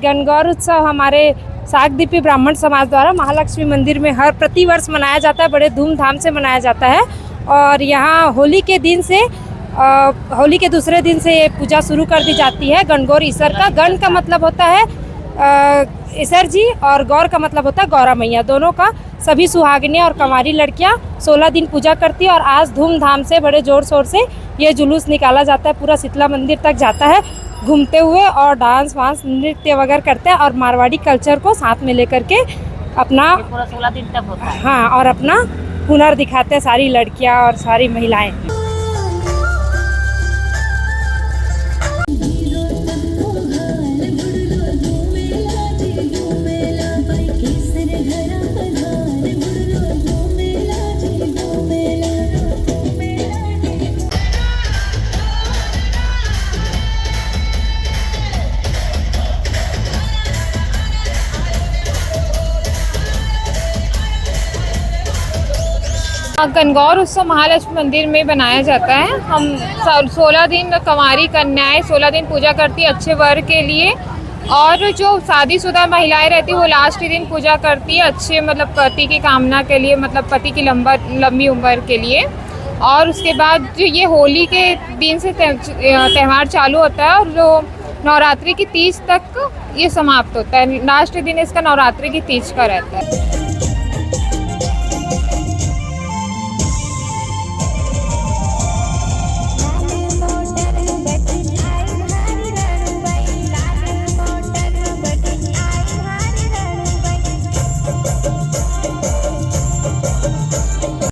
गणगौर उत्सव हमारे सागदीपी ब्राह्मण समाज द्वारा महालक्ष्मी मंदिर में हर प्रतिवर्ष मनाया जाता है, बड़े धूमधाम से मनाया जाता है। और यहाँ होली के दूसरे दिन से ये पूजा शुरू कर दी जाती है गणगौर ईश्वर का। गण का मतलब होता है ईश्वर जी और गौर का मतलब होता है गौरा मैया, दोनों का। सभी सुहागिनी और कंवारी लड़कियां 16 दिन पूजा करती है और आज धूमधाम से बड़े ज़ोर शोर से ये जुलूस निकाला जाता है, पूरा शीतला मंदिर तक जाता है घूमते हुए, और डांस वांस नृत्य वगैरह करते हैं और मारवाड़ी कल्चर को साथ में लेकर के अपना पूरा 16 दिन तक होता है। हाँ, और अपना हुनर दिखाते हैं सारी लड़कियां और सारी महिलाएं। गणगौर उत्सव महालक्ष्मी मंदिर में बनाया जाता है। हम 16 दिन कंवारी कन्याएं 16 दिन पूजा करती है अच्छे वर के लिए, और जो शादीशुदा महिलाएं रहती है वो लास्ट दिन पूजा करती है अच्छे मतलब पति की कामना के लिए, मतलब पति की लंबी उम्र के लिए। और उसके बाद जो ये होली के दिन से त्यौहार चालू होता है और जो नवरात्रि की तीज तक ये समाप्त होता है। लास्ट दिन इसका नवरात्रि की तीज का रहता है।